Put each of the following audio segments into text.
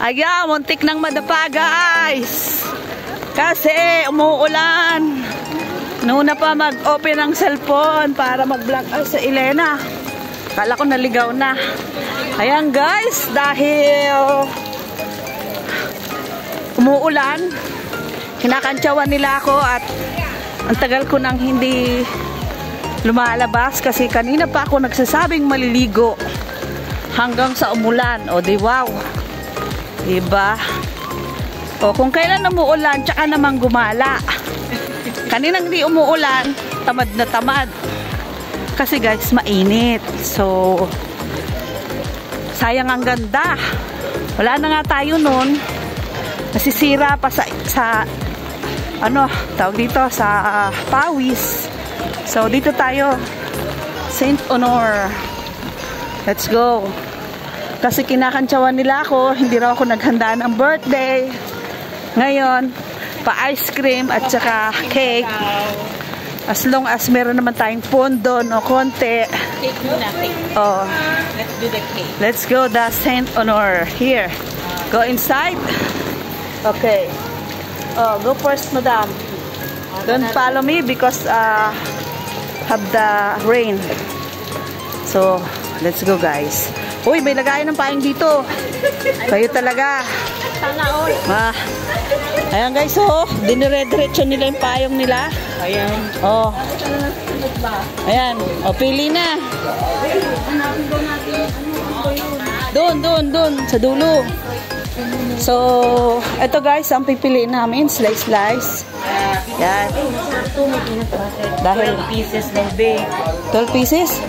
Ayan, muntik nang madapa guys. Kasi umuulan. Noon na pa mag-open ng cellphone para mag-vlog sa Elena. Kala ko naligaw na. Ayan guys, dahil umuulan, kinakantsawan nila ako at ang tagal ko nang hindi lumalabas kasi kanina pa ako nagsasabing maliligo hanggang sa umulan. O di wow. Diba? O kung kailan umuulan, tsaka namang gumala. Kaninang di umuulan, tamad na tamad. Kasi guys, mainit. So, sayang ang ganda. Wala na nga tayo nun. Nasisira pa sa ano, tawag dito, sa pawis. So, dito tayo. Saint Honor. Let's go. Kasi kinakantsawan nila ako, hindi raw ako naghanda ng birthday. Ngayon, pa-ice cream at saka cake. As long as meron naman tayong pondo, no, konti. Cake muna, cake. Oh. Let's do the cake. Let's go the Saint Honor. Here. Go inside. Okay. Oh, go first, madam. Don't follow me because have the rain. So, let's go guys. Uy, may lagayan ng paing dito. Kayo talaga. Sana all. Ayan guys, oh. Dinire-diretso nila yung payong nila. Ayan. Oh. Ayan. O, pili na. Doon. Sa dulo. So, ito guys, ang pipiliin namin. Slice. Yan. Dahil 12 pieces ng bake. 12 pieces?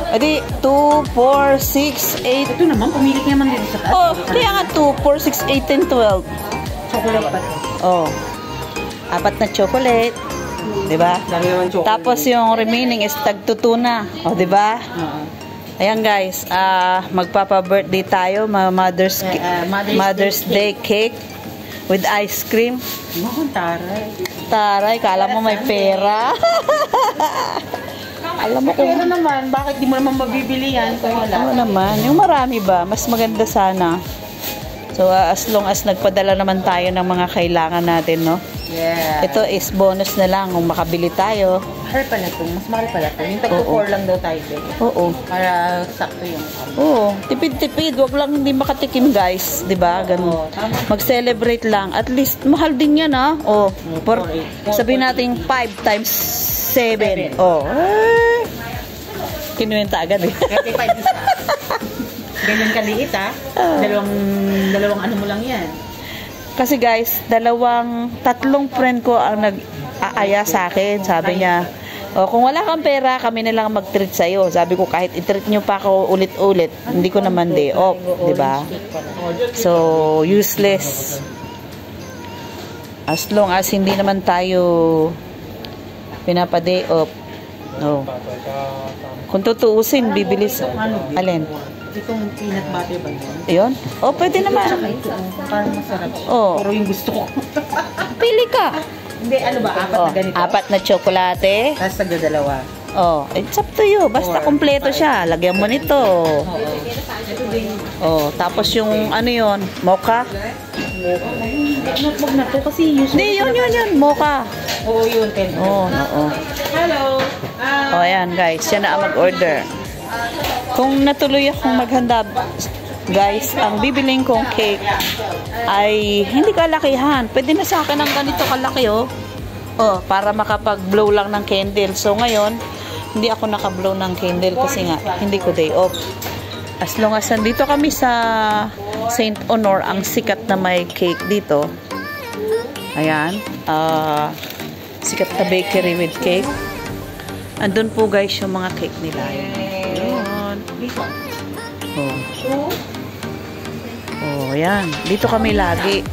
Edi, 2, 4, 6, 8. Ito naman, pumili ka naman dito sa taas. Oh, kaya nga 2, 4, 6, 8, 10, 12. Chocolate pa. Oh. 4 na chocolate. Diba? Tapos yung remaining is tag-2 na. Oh, diba? Ayan guys, magpapa-birthday tayo, Mother's Day cake with ice cream. Taray, kala mo may pera. Alam mo kung pero naman, bakit di mo naman mabibili yan kung wala? ano naman, yung marami ba, mas maganda sana. So as long as nagpadala naman tayo ng mga kailangan natin, no? Yeah. Ito is bonus na lang kung makabili tayo. Mahal pala ito, mas mahal pala ito. Yung tag-4 lang daw tayo. Oo. Para sakto yung Oo, tipid-tipid, wag lang hindi makatikim guys, 'di ba? Ganun. Mag-celebrate lang. At least mahal din 'yan, ha. Oh, sabihin natin 5 times 7. Oh. Kinuwenta agad eh. 35 isa. Ganyan kaliit, ha. Dalawang ano mo lang 'yan. Kasi guys, tatlong friend ko ang nag-aaya sa akin. Sabi niya, oh, kung wala kang pera, kami na lang mag-treat sa'yo. Sabi ko, kahit i-treat nyo pa ako ulit-ulit, hindi ko naman day off. Diba? So, useless. As long as hindi naman tayo pinapa-day off. No. Kung tutuusin, bibilis. Alin? Itong peanut butter ba yun? Ayun? Oh, pwede naman. Ito, parang masarap siya. Oh. Pero yung gusto ko. Pili ka. Hindi, ano ba? 4 na ganito? 4 na tsokolate. Tapos tagdadalawa. Oh, it's up to you. Basta kompleto siya. Lagyan mo nito. Ito din. Oh, tapos yung ano yun? Mocha? Wag na to kasi usually. Hindi, yun. Mocha. Oo, yun. Oo. Hello. Oh, ayan guys. Yan na ang mag-order. Kung natuloy akong maghanda, guys, ang bibiling kong cake ay hindi kalakihan. Pwede na sa akin ang ganito kalaki, oh. Oh, para makapag-blow lang ng candle. So, ngayon, hindi ako naka-blow ng candle kasi nga, hindi ko day off. As long as nandito kami sa Saint Honor, ang sikat na may cake dito. Ayan. Sikat na bakery with cake. Andun po guys yung mga cake nila. Oh, ayan. Dito kami lagi.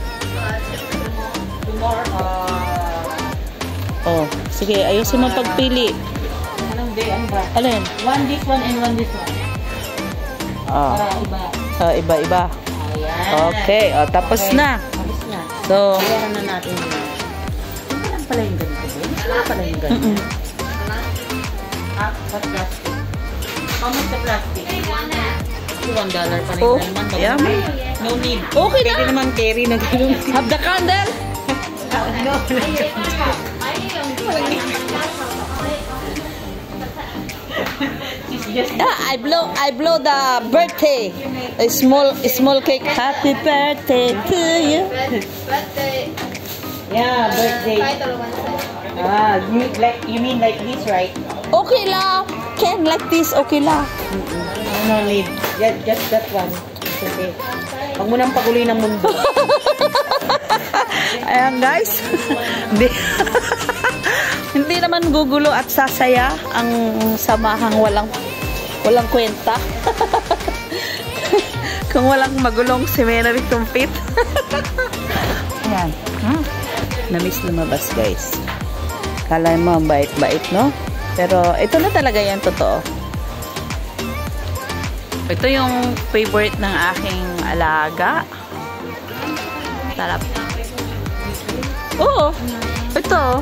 Oh, sige, ayusin mo pagpili. Anong day? Ano ba? Alin? One this one and one this one. Para iba. Iba-iba. Ayan. Okay, tapos na. Tapos na. So, Ayan na natin. Ano lang pala yung ganito? Ano pala yung ganito? What plastic? How much the plastic? Naku, $1 pa rin Oh, naman. yeah. No need. Okay na. Pwede naman carry na gano'n. Have the candle. No. Yeah, I blow the birthday. A small cake. Happy birthday to you. Yeah, birthday. Ah, you mean like this, right? Okay la. Can like this. Okay la. No need. Just that one. It's okay. Huwag mo nang paguloy ng mundo. Ayan guys. Hindi. Hindi naman gugulo at sasaya ang samahang walang kwenta. Kung walang magulong si Mary Tumpit. Ayan. Namiss lumabas guys. Kala mo bait-bait, no? Pero ito na talaga yan, totoo. Ito yung favorite ng aking alaga. Sarap. Oo. Ito.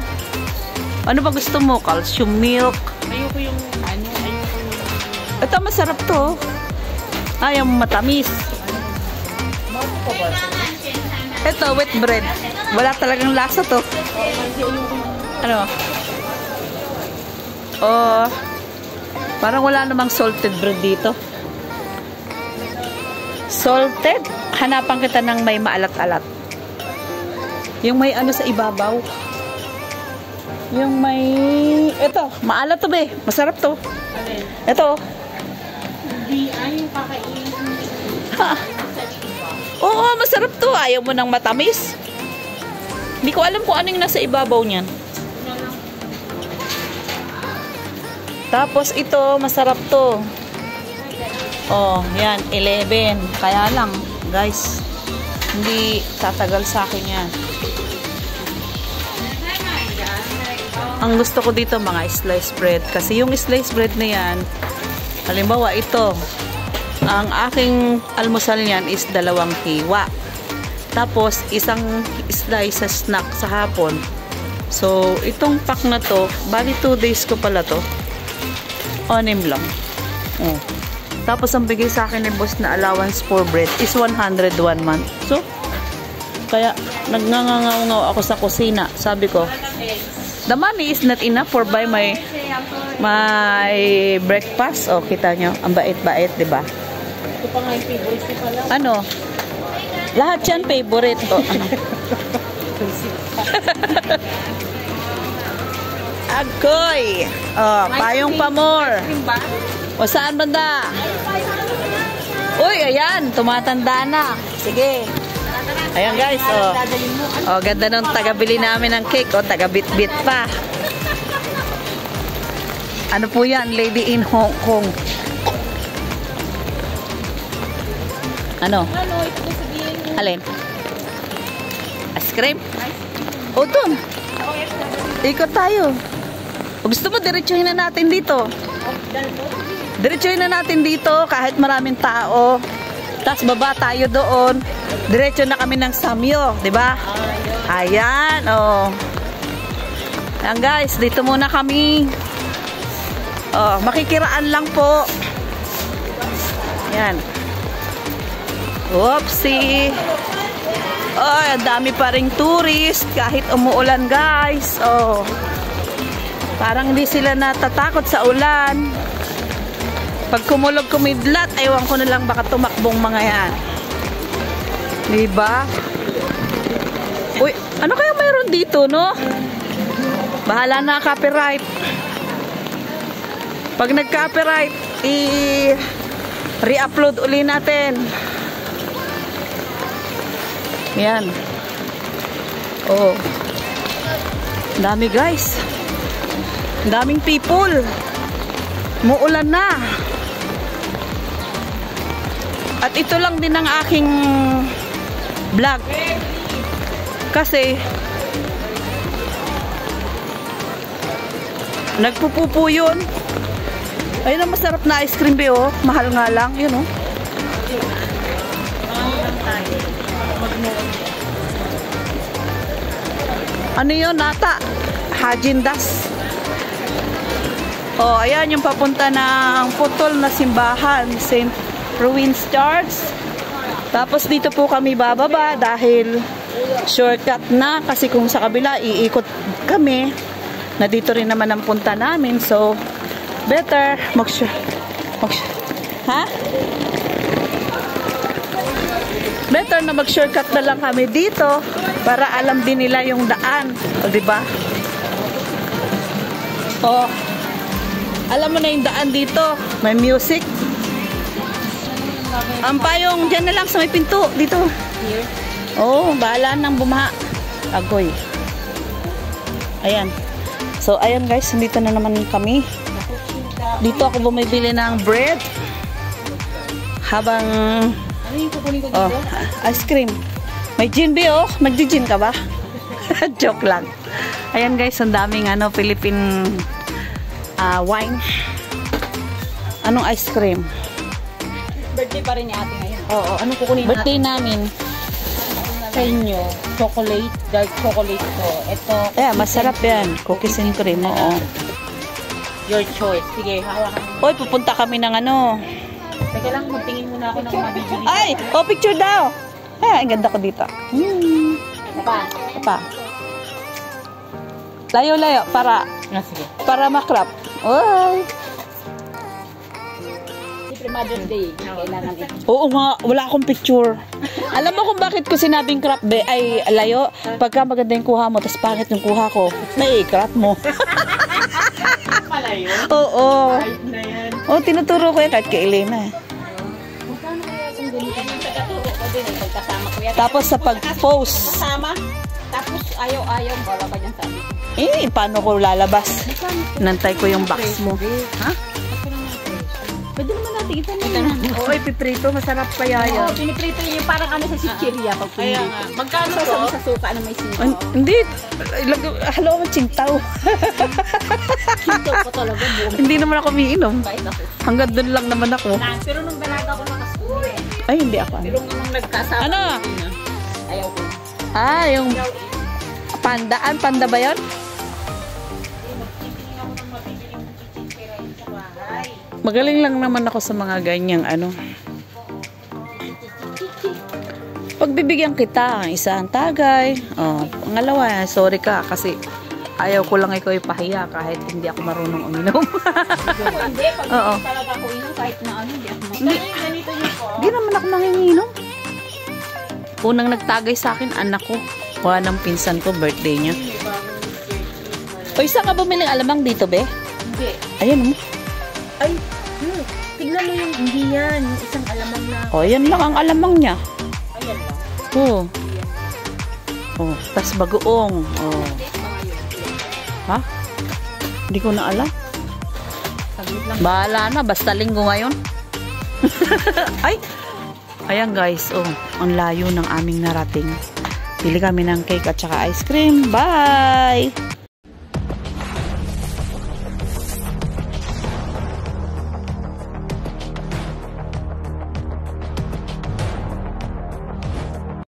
Ano ba gusto mo? Calcium milk. Ayoko yung Ito masarap to. Ayaw matamis. Ito wheat bread. Wala talagang lasa to. Ano? Oh. Parang wala namang salted bread dito. Salted? Hanapan kita ng may maalat-alat. Yung may ano sa ibabaw. Yung may... Ito, maalat to be. Masarap to. Ito. Hindi, yung kakainin. Ha. Oo, masarap to. Ayaw mo ng matamis. Hindi ko alam kung anong nasa ibabaw niyan. Tapos ito, masarap to. Oh, yan, 11. Kaya lang, guys, hindi tatagal sa akin yan. Ang gusto ko dito, mga sliced bread. Kasi yung sliced bread na yan, halimbawa ito, ang aking almusal niyan is 2 hiwa. Tapos, isang slice sa snack sa hapon. So, itong pack na to, bali 2 days ko pala to. Onim lang. Oh. Tapos, ang bigay sa akin ni boss na allowance for bread is 101 month. So, kaya, nagngangangaw ako sa kusina. Sabi ko, the money is not enough for buy my breakfast. O, kita nyo, ang bait-bait, diba? Ito pa nga yung favorite ko pala. Ano? Lahat yan favorite. O, ano? Agoy! O, payong pamor. O, saan banda? Uy, ayan, tumatanda na. Sige. Ayan guys, o. O, ganda nung tagabili namin ng cake. O, tagabit-bit pa. Ano po yan? Lady in Hong Kong. Ano? Alin? Ice cream? O, dun. Ikot tayo. O, gusto mo, diretsuhin na natin dito. Diretsuhin na natin dito kahit maraming tao. Tapos baba tayo doon. Diretso na kami ng Samyo, 'di ba? Ayan, oh. Ayan guys, dito muna kami. Oh, makikiraan lang po. Ayan. Oopsie. Oh, ang dami pa ring tourist kahit umuulan, guys. Oh. Parang hindi sila natatakot sa ulan. Pag kumulog kumidlat, aywan ko na lang baka tumakbong mga yan. Diba? Uy, ano kaya mayroon dito, no? Bahala na copyright. Pag nag-copyright, i-re-upload uli natin. Yan. Oh. Dami guys. Daming people. Muulan na. At ito lang din ang aking vlog. Kasi nagpupupo yun. Ayun ang masarap na ice cream, oh. Mahal nga lang, yun, oh. Ano yun, nata? Hajindas. Oh, ayan yung papunta ng putol na simbahan, Saint Ruins Church. Tapos dito po kami bababa dahil shortcut na kasi kung sa kabila iikot kami na dito rin naman ang punta namin. So, better better na mag-shortcut na lang kami dito para alam din nila yung daan. O, diba? O, alam mo na yung daan dito. May music. Ang payong dyan na lang sa may pinto. Dito. Here? Oo, bahala nang bumaha. Agoy. Ayan. So, ayan guys. Dito na naman kami. Dito ako bumibili ng bread. Habang... Ano yung kukunin ko dito? Oh, ice cream. May gin ba oh? Magdi-gin ka ba? Joke lang. Ayan guys, ang daming Philippine wine. Anong ice cream? Birthday pa rin ni ate ngayon. Oo, anong kukunin Birthday namin. sa inyo? Chocolate, dark chocolate to. Ito. Masarap yan. Cookies and cream, oo. Your choice. Sige, hawakan mo. Oy, pupunta kami ng Teka lang, magtingin muna ako ng mabibili. Ay! Oh, picture daw! Ang ganda ko dito. Pa. Layo-layo, para Sige. makrap. Oy! Siyempre, Mother's Day. Kailangan ito. Oo nga, wala akong picture. Alam mo kung bakit ko sinabing crop ay layo? Pagka maganda yung kuha mo, tapos pangit yung kuha ko, may crop mo. Malayo? Oo. Ayun na yan. Oh, tinuturo ko yan kahit kay Elena. Magkano kaya itong ganito? Yung tagaturo ko din, pagkasama ko yan. Tapos sa pag-post, Kasama. Tapos ayaw-ayaw, wala ka dyan sabi. paano ko lalabas? Nantay ko yung box mo. Ha? Pwede naman natin itanin. Oo, ipiprito. Masarap kaya Oo, piniprito yung parang sa chichirya pag Kaya pinito. nga. Magkano So, to? sa suka na may sino. Hindi. Halo mo tsintaw. Hinto ko talaga buong Hindi naman ako umiinom. bait ako. Hanggang doon lang naman ako. Pero nung dalaga ko nakasulit. Ay, hindi ako. Pero nung nagkasama. Ano? Ayaw ko. Yung pandaan. Panda ba yun? Magaling lang naman ako sa mga ganyang Pagbibigyan kita, isang tagay. Pangalawa, sorry ka kasi ayaw ko lang ikaw ipahiya kahit hindi ako marunong uminom. Hindi, pag Oo. talaga ko inom kahit na hindi ako Hindi. ganito niyo po. Hindi naman ako manginginom. Unang nagtagay sa akin, anak ko. Kuha ng pinsan ko, birthday niya. O, isa ka bumiling alamang dito, be? Hindi. Ayan mo. Ay, tignan mo yung hindi yan. Yung isang alamang na. O, yan lang ang alamang niya. Ayan lang. Tas bagoong. Ha? Hindi ko na alam. Saglit lang. Bahala na, basta linggo ngayon. Ay! Ayan guys, ang layo ng aming narating. Pili kami ng cake at saka ice cream. Bye!